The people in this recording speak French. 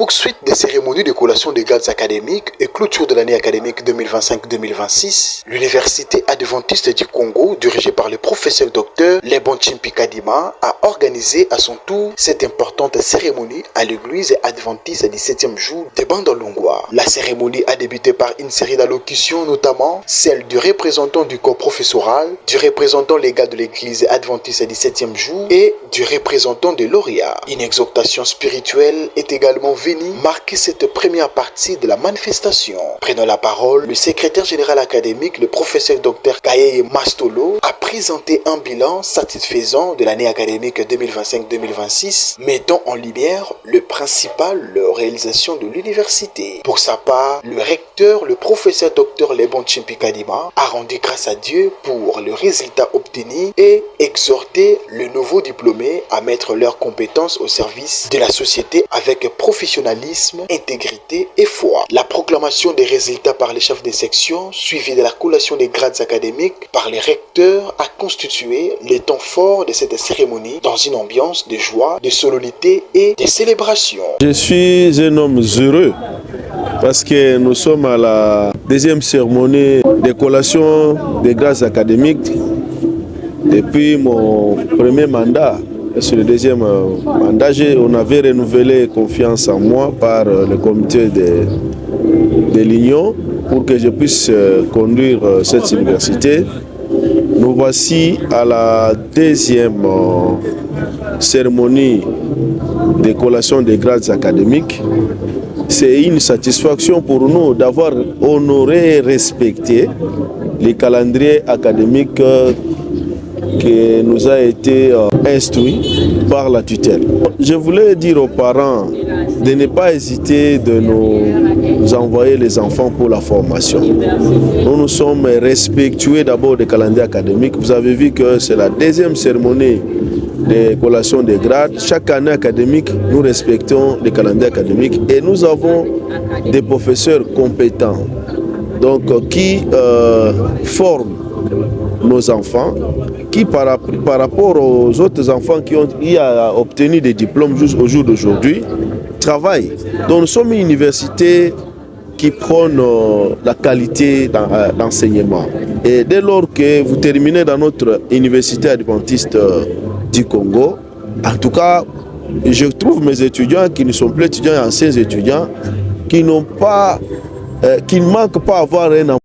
poursuite des cérémonies de collation des grades académiques et clôture de l'année académique 2025-2026, l'Université adventiste du Congo, dirigée par le professeur Dr Lebon Chimpikadima, a organisé à son tour cette importante cérémonie à l'église adventiste du 7e jour de Bandalungwa. La cérémonie a débuté par une série d'allocutions, notamment celle du représentant du corps professoral, du représentant légal de l'église adventiste du 7e jour et du représentant de lauréat. Une exhortation spirituelle est également venue marquer cette première partie de la manifestation. Prenant la parole, le secrétaire général académique, le professeur Dr Kaye Mastolo, a présenté un bilan satisfaisant de l'année académique 2025-2026, mettant en lumière le principal réalisation de l'université. Pour sa part, le recteur, le professeur Dr Lebon Chimpikadima, a rendu grâce à Dieu pour le résultat obtenu et exhorté le nouveau diplômé à mettre leurs compétences au service de la société avec professionnalisme, intégrité et foi. La proclamation des résultats par les chefs de section, suivie de la collation des grades académiques par les recteurs, a constitué les temps forts de cette cérémonie dans une ambiance de joie, de solennité et de célébration. Je suis un homme heureux parce que nous sommes à la deuxième cérémonie de collation des grades académiques depuis mon premier mandat. Sur le deuxième mandat, on avait renouvelé confiance en moi par le comité de l'Union pour que je puisse conduire cette université. Nous voici à la deuxième cérémonie de collation des grades académiques. C'est une satisfaction pour nous d'avoir honoré et respecté les calendriers académiques qui nous a été instruit par la tutelle. Je voulais dire aux parents de ne pas hésiter de nous envoyer les enfants pour la formation. Nous sommes respectueux d'abord des calendriers académiques. Vous avez vu que c'est la deuxième cérémonie de collation des grades. Chaque année académique, nous respectons les calendriers académiques et nous avons des professeurs compétents donc, qui forment nos enfants, qui par rapport aux autres enfants qui ont obtenu des diplômes au jour d'aujourd'hui, travaillent. Donc nous sommes une université qui prône la qualité d'enseignement. Et dès lors que vous terminez dans notre université adventiste du Congo, en tout cas, je trouve mes étudiants qui ne sont plus étudiants, anciens étudiants, qui ne manquent pas à avoir un